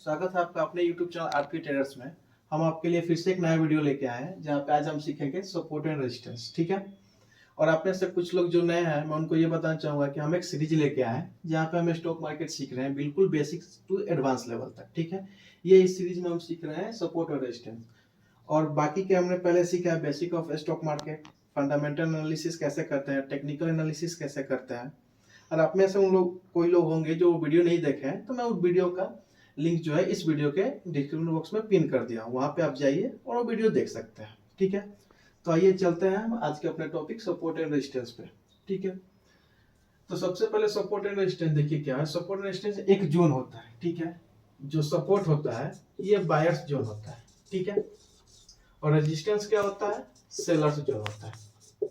स्वागत है आपका अपने YouTube चैनल आरपी ट्रेडर्स में। हम आपके लिए फिर से एक नया वीडियो लेके आए हैं जहां पे आज हम सीखेंगे सपोर्ट एंड रेजिस्टेंस। ठीक है। और आप में से कुछ लोग जो नए हैं मैं उनको ये बताना चाहूंगा कि हम एक सीरीज लेके आए हैं जहां पे हम स्टॉक मार्केट सीख रहे हैं बिल्कुल बेसिक टू एडवांस लेवल तक। ठीक है। ये इस सीरीज में हम सीख रहे हैं सपोर्ट और रेजिस्टेंस। और बाकी के हमने पहले सीखा है basic of stock market, fundamental analysis कैसे करते हैं, टेक्निकल एनालिसिस कैसे करते हैं। और आप में से उन लोग कोई लोग होंगे जो वीडियो नहीं देखे हैं तो मैं उस वीडियो का लिंक जो है इस वीडियो के डिस्क्रिप्शन बॉक्स में पिन कर दिया हूं, वहां पे आप जाइए और वो वीडियो देख सकते हैं। ठीक है। तो आइए चलते हैं हम आज के अपने टॉपिक सपोर्ट एंड रेजिस्टेंस पे। ठीक है। तो सबसे पहले सपोर्ट एंड रेजिस्टेंस देखिए क्या है। सपोर्ट एंड रेजिस्टेंस एक जोन होता है। ठीक है। जो सपोर्ट होता है ये बायर्स जोन होता है। ठीक है। और रेजिस्टेंस क्या होता है, सेलर्स जोन होता है।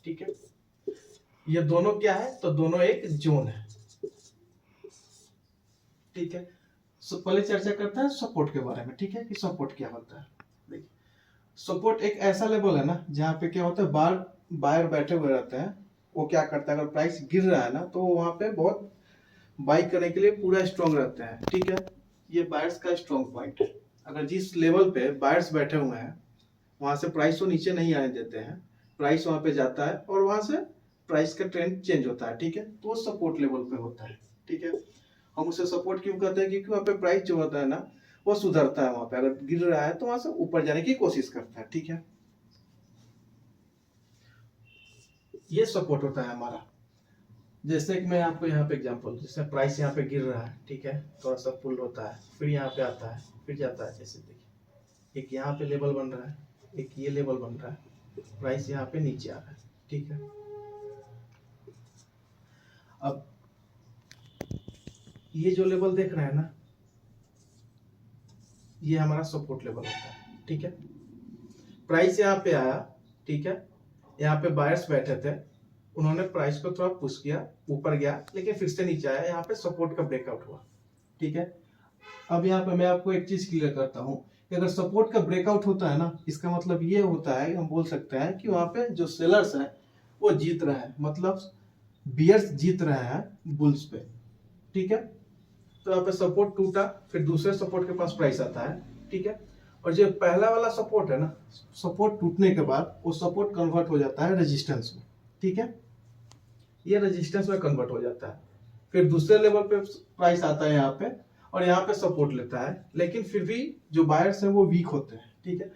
ठीक है। ये दोनों क्या है, तो दोनों एक जोन है। ठीक है। पहले चर्चा करते हैं सपोर्ट के बारे में। ठीक है कि सपोर्ट क्या होता है। देखिए सपोर्ट एक ऐसा लेवल है ना जहाँ पे क्या होता है, बायर बैठे हुए रहते हैं। वो क्या करता है, अगर प्राइस गिर रहा है ना तो वहां पे बहुत बाई करने के लिए पूरा स्ट्रॉन्ग रहते हैं। ठीक है। ये बायर्स का स्ट्रॉन्ग पॉइंट है। अगर जिस लेवल पे बायर्स बैठे हुए हैं वहां से प्राइस को नीचे नहीं आने देते हैं, प्राइस वहां पे जाता है और वहां से प्राइस का ट्रेंड चेंज होता है। ठीक है। तो वो सपोर्ट लेवल पे होता है। ठीक है। हम उसे सपोर्ट क्यों कहते हैं, क्योंकि वहां पे प्राइस जो होता है ना वो सुधरता है। वहां पे अगर गिर रहा है तो वहां से ऊपर जाने की कोशिश करता है। ठीक है। ये सपोर्ट होता है हमारा। जैसे कि मैं आपको यहाँ पे एग्जांपल, जैसे प्राइस यहाँ पे गिर रहा है, ठीक है, थोड़ा सा पुल होता है, फिर यहाँ पे आता है, फिर जाता है। जैसे देखिए एक यहाँ पे लेवल बन रहा है, एक ये लेवल बन रहा है, प्राइस यहाँ पे नीचे आ रहा है। ठीक है। अब ये जो लेवल देख रहे हैं ना, ये हमारा सपोर्ट लेवल होता है। ठीक है। प्राइस यहाँ पे आया, ठीक है, यहाँ पे बायर्स बैठे थे, उन्होंने प्राइस को थोड़ा पुश किया, ऊपर गया, लेकिन फिर से नीचे आया, यहाँ पे सपोर्ट का ब्रेकआउट हुआ। ठीक है। अब यहाँ पे मैं आपको एक चीज क्लियर करता हूँ कि अगर सपोर्ट का ब्रेकआउट होता है ना, इसका मतलब ये होता है, हम बोल सकते हैं कि वहां पे जो सेलर्स है वो जीत रहे हैं, मतलब बियर्स जीत रहे हैं बुल्स पे। ठीक है। तो यहाँ पे सपोर्ट टूटा, फिर दूसरे सपोर्ट के पास प्राइस आता है। ठीक है। और जो पहला वाला सपोर्ट है ना, सपोर्ट टूटने के बाद वो सपोर्ट कन्वर्ट हो जाता है रेजिस्टेंस में। ठीक है। ये रेजिस्टेंस में कन्वर्ट हो जाता है, फिर दूसरे लेवल पे प्राइस आता है यहाँ पे और यहाँ पे सपोर्ट लेता है, लेकिन फिर भी जो बायर्स हैं वो वीक होते हैं। ठीक है।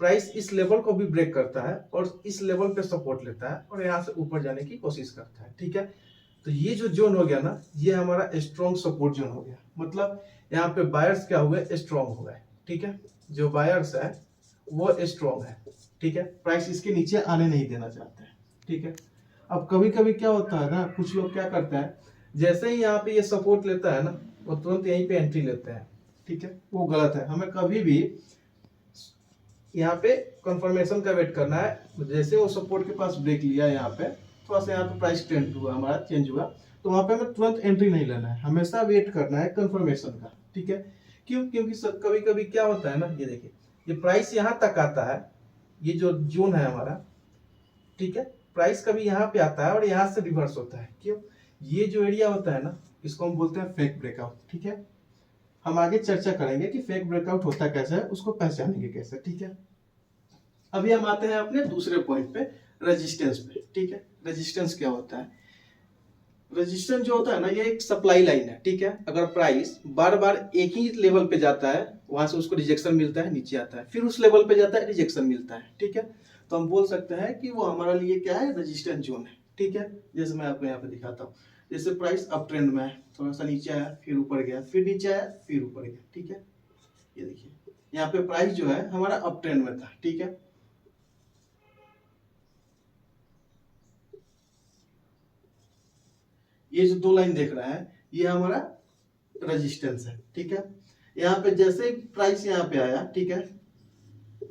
प्राइस इस लेवल को भी ब्रेक करता है और इस लेवल पे सपोर्ट लेता है और यहाँ से ऊपर जाने की कोशिश करता है। ठीक है। तो ये जो जोन हो गया ना, ये हमारा स्ट्रॉन्ग सपोर्ट जोन हो गया। मतलब यहाँ पे बायर्स क्या हुए, स्ट्रॉन्ग हो गए। ठीक है। जो बायर्स है वो स्ट्रॉन्ग है। ठीक है। प्राइस इसके नीचे आने नहीं देना चाहते हैं। ठीक है। अब कभी कभी क्या होता है ना, कुछ लोग क्या करते हैं, जैसे ही यहाँ पे ये सपोर्ट लेता है ना, वो तुरंत यहीं पे एंट्री लेते हैं। ठीक है। वो गलत है। हमें कभी भी यहाँ पे कंफर्मेशन का वेट करना है। जैसे वो सपोर्ट के पास ब्रेक लिया, यहाँ पे थोड़ा सा यहाँ पे प्राइस ट्रेंड हुआ, हमारा चेंज हुआ, तो वहां पे हमें तुरंत एंट्री नहीं लेना है, हमेशा वेट करना है कंफर्मेशन का। ठीक है। क्यों, क्योंकि कभी कभी क्या होता है ना, ये देखिए ये प्राइस यहाँ तक आता है, ये जो जोन है हमारा, ठीक है, प्राइस कभी यहाँ पे आता है और यहाँ से रिवर्स होता है। क्यों, ये जो एरिया होता है ना, इसको हम बोलते हैं फेक ब्रेकआउट। ठीक है। हम आगे चर्चा करेंगे कि फेक ब्रेकआउट होता कैसे है, उसको पहचानेंगे कैसे। ठीक है। अभी हम आते हैं अपने दूसरे पॉइंट पे, रेजिस्टेंस पे। ठीक है। रेजिस्टेंस क्या होता है, रेजिस्टेंस जो होता है ना, ये एक सप्लाई लाइन है। ठीक है। अगर प्राइस बार बार एक ही लेवल पे जाता है, वहां से उसको रिजेक्शन मिलता है, नीचे आता है, फिर उस लेवल पे जाता है, रिजेक्शन मिलता है। ठीक है। तो हम बोल सकते हैं कि वो हमारे लिए क्या है, रेजिस्टेंस जोन है। ठीक है। जैसे मैं आपको यहाँ पे दिखाता हूँ, जैसे प्राइस अप ट्रेंड में है, थोड़ा सा नीचे आया, फिर ऊपर गया, फिर नीचे आया, फिर ऊपर गया। ठीक है। ये देखिए यहाँ पे प्राइस जो है हमारा अप ट्रेंड में था। ठीक है। ये जो दो लाइन देख रहा है ये हमारा रेजिस्टेंस है। ठीक है। यहाँ पे जैसे प्राइस यहाँ पे आया, ठीक है,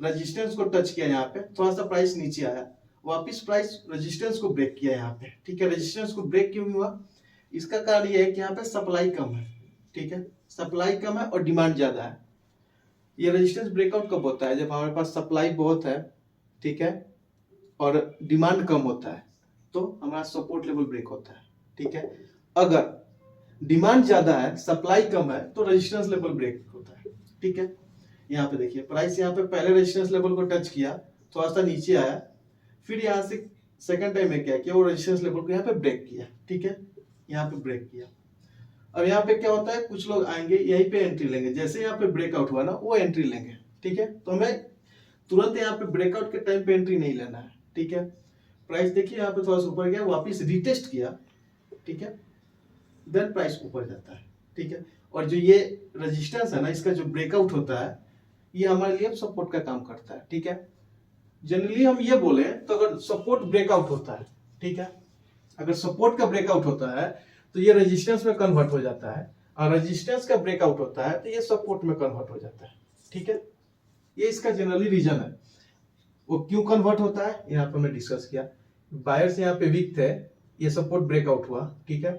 रेजिस्टेंस को टच किया, यहाँ पे थोड़ा सा प्राइस नीचे आया, वापस प्राइस रेजिस्टेंस को ब्रेक किया यहाँ पे। ठीक है। रेजिस्टेंस को ब्रेक क्यों हुआ, इसका कारण ये है कि यहाँ पे सप्लाई कम है। ठीक है। सप्लाई कम है और डिमांड ज्यादा है। ये रेजिस्टेंस ब्रेकआउट कब होता है, जब हमारे पास सप्लाई बहुत है, ठीक है, और डिमांड कम होता है, तो हमारा सपोर्ट लेवल ब्रेक होता है। ठीक है। अगर डिमांड ज्यादा है, सप्लाई कम है, तो रेजिस्टेंस लेवल ब्रेक होता है। ठीक है, यहाँ पे देखिए प्राइस यहाँ पे पहले रेजिस्टेंस लेवल को टच किया, थोड़ा सा नीचे आया, फिर यहाँ से सेकंड टाइम में क्या किया, वो रेजिस्टेंस लेवल को यहाँ पे ब्रेक किया। ठीक है, यहाँ पे ब्रेक किया। अब यहाँ पे क्या होता है, कुछ लोग आएंगे यहीं पे एंट्री लेंगे, जैसे यहाँ पे ब्रेकआउट हुआ ना वो एंट्री लेंगे। ठीक है, तो हमें तुरंत यहाँ पे ब्रेकआउट के टाइम पे एंट्री नहीं लेना है। ठीक है, प्राइस देखिए यहाँ पे थोड़ा सा ऊपर गया, वापिस रिटेस्ट किया। ठीक है, देन प्राइस ऊपर जाता है। ठीक है, और जो ये रेजिस्टेंस है ना, इसका जो ब्रेकआउट होता है ये हमारे लिए सपोर्ट का काम करता है। ठीक है, जनरली हम ये बोले तो अगर सपोर्ट ब्रेकआउट होता है, ठीक है, अगर सपोर्ट का ब्रेकआउट होता है तो ये रेजिस्टेंस में कन्वर्ट हो जाता है, और रेजिस्टेंस का ब्रेकआउट होता है तो ये सपोर्ट में कन्वर्ट हो जाता है। ठीक है, ये इसका जनरली रीजन है। वो क्यों कन्वर्ट होता है यहाँ पे मैं डिस्कस किया। बायर्स यहाँ पे वीक थे, ये सपोर्ट ब्रेकआउट हुआ। ठीक है,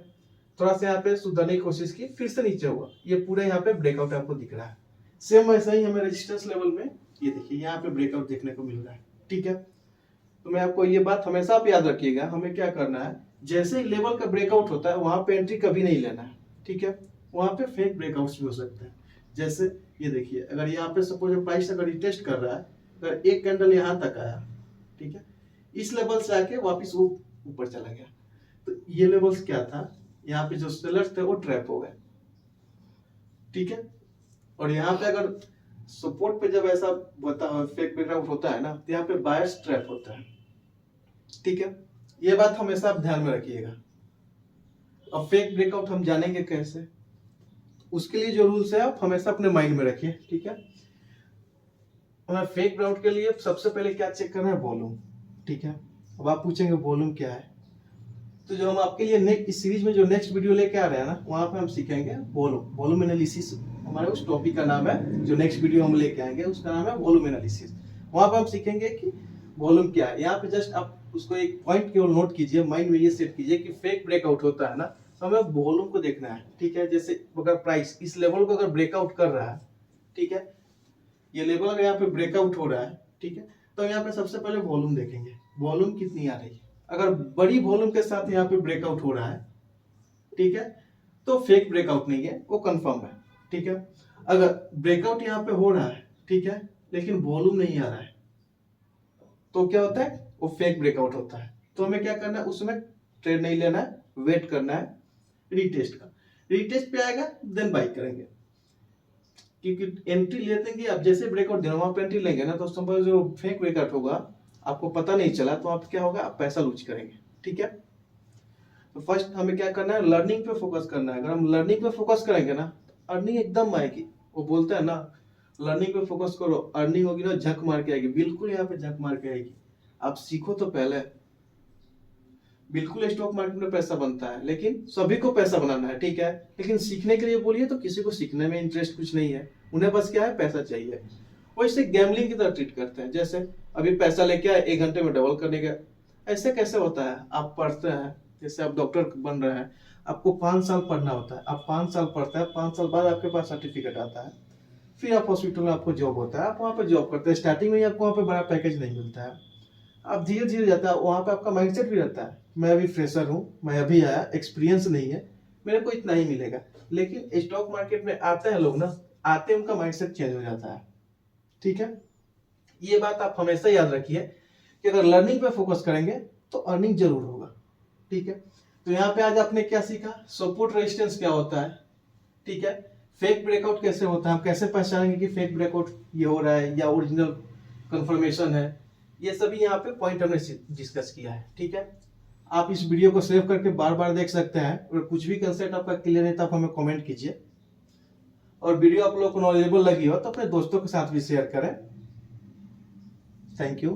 थोड़ा सा यहाँ पे सुधारने की कोशिश की, फिर से नीचे हुआ, ये पूरा यहाँ पे ब्रेकआउट आपको दिख रहा है। सेम वैसा ही हमें रेजिस्टेंस लेवल में ये देखिए यहाँ पे ब्रेकआउट देखने को मिल रहा है। ठीक है, तो मैं आपको ये बात हमेशा आप याद रखिएगा, हमें क्या करना है, जैसे ही लेवल का ब्रेकआउट होता है वहां पे एंट्री कभी नहीं लेना है। ठीक है, वहां पे फेक ब्रेकआउट्स भी हो सकते हैं। जैसे ये देखिए, अगर यहाँ पे सपोज प्राइस अगर रिटेस्ट कर रहा है, अगर एक कैंडल यहाँ तक आया, ठीक है, इस लेवल से आके वापिस वो ऊपर चला गया, तो ये लेवल्स क्या था, यहाँ पे जो सेलर्स थे वो ट्रैप हो गए। ठीक है, और यहाँ पे अगर सपोर्ट पे जब ऐसा फेक ब्रेकआउट होता है ना, तो यहाँ पे बायर्स ट्रैप होता है। ठीक है, ये बात हमेशा आप ध्यान में रखिएगा। अब फेक ब्रेकआउट हम जानेंगे कैसे, उसके लिए जो रूल्स है आप हमेशा अपने माइंड में रखिए। ठीक है, हमें फेक ब्रेकआउट के लिए सबसे पहले क्या चेक करना है, वॉल्यूम। ठीक है, अब आप पूछेंगे वॉल्यूम क्या है, तो जो हम आपके लिए इस सीरीज में जो नेक्स्ट वीडियो लेके आ रहे हैं ना, वहां पे हम सीखेंगे वॉल्यूम एनालिसिस। हमारे उस टॉपिक का नाम है, जो नेक्स्ट वीडियो हम लेके आएंगे उसका नाम है वॉल्यूम एनालिसिस। वहां पे हम सीखेंगे कि वॉल्यूम क्या है। यहाँ पे जस्ट आप उसको एक पॉइंट केवल नोट कीजिए, माइंड में ये सेट कीजिए कि फेक ब्रेकआउट होता है ना, तो हमें वॉल्यूम को देखना है। ठीक है, जैसे अगर प्राइस इस लेवल को अगर ब्रेकआउट कर रहा है, ठीक है, ये लेवल अगर यहाँ पे ब्रेकआउट हो रहा है, ठीक है, तो यहाँ पे सबसे पहले वॉल्यूम देखेंगे, वॉल्यूम कितनी आ रही है। अगर बड़ी वॉल्यूम के साथ यहाँ पे ब्रेकआउट हो रहा है, ठीक है, तो फेक ब्रेकआउट नहीं है, वो कंफर्म है। ठीक है, अगर ब्रेकआउट यहाँ पे हो रहा है, ठीक है, लेकिन वॉल्यूम नहीं आ रहा है, तो क्या होता है, वो फेक ब्रेकआउट होता है। तो हमें क्या करना है, उसमें ट्रेड नहीं लेना है, वेट करना है रीटेस्ट का। रीटेस्ट पे आएगा देन बाई करेंगे, क्योंकि एंट्री लेते हैं कि आप जैसे ब्रेकआउट देना वहां पे एंट्री लेंगे ना, तो उस समय जो फेक ब्रेकआउट होगा आपको पता नहीं चला, तो आप क्या होगा, आप पैसा लूज करेंगे। ठीक है, तो फर्स्ट हमें क्या करना है, लर्निंग पे फोकस करना है। अगर हम लर्निंग पे फोकस करेंगे ना, अर्निंग एकदम आएगी। वो बोलते हैं ना, लर्निंग पे फोकस करो, अर्निंग होगी ना झक मार के आएगी। बिल्कुल यहाँ पे झक मार के आएगी। आप सीखो तो पहले। बिल्कुल स्टॉक मार्केट में पैसा बनता है, लेकिन सभी को पैसा बनाना है। ठीक है, लेकिन सीखने के लिए बोलिए तो किसी को सीखने में इंटरेस्ट कुछ नहीं है, उन्हें बस क्या है, पैसा चाहिए। वो इसे गैम्बलिंग की तरह ट्रीट करते हैं। जैसे अभी पैसा लेके आए, 1 घंटे में डबल करने का, ऐसे कैसे होता है। आप पढ़ते हैं, जैसे आप डॉक्टर बन रहे हैं, आपको 5 साल पढ़ना होता है, आप 5 साल पढ़ते हैं, 5 साल बाद आपके पास सर्टिफिकेट आता है, फिर आप हॉस्पिटल में आपको जॉब होता है, आप वहाँ पे जॉब करते हैं। स्टार्टिंग में आपको वहाँ पे बड़ा पैकेज नहीं मिलता है, आप धीरे धीरे जाता है, वहाँ पे आपका माइंडसेट भी रहता है, मैं अभी फ्रेशर हूँ, मैं अभी आया, एक्सपीरियंस नहीं है, मेरे को इतना ही मिलेगा। लेकिन स्टॉक मार्केट में आते हैं लोग ना, आते उनका माइंडसेट चेंज हो जाता है। ठीक है, ये बात आप हमेशा याद रखिए कि अगर लर्निंग पे फोकस करेंगे तो अर्निंग जरूर होगा। ठीक है, तो यहाँ पे आज आपने क्या सीखा, सपोर्ट रेजिस्टेंस क्या होता है। ठीक है, फेक ब्रेकआउट कैसे होता है, हम कैसे पहचानेंगे कि फेक ब्रेकआउट ये हो रहा है या ओरिजिनल कंफर्मेशन है, ये सभी यहाँ पे पॉइंट हमने डिस्कस किया है। ठीक है, आप इस वीडियो को सेव करके बार बार देख सकते हैं। अगर कुछ भी कंसेप्ट आपका क्लियर नहीं तो आप हमें कमेंट कीजिए, और वीडियो आप लोगों को नॉलेजेबल लगी हो तो अपने दोस्तों के साथ भी शेयर करें। Thank you.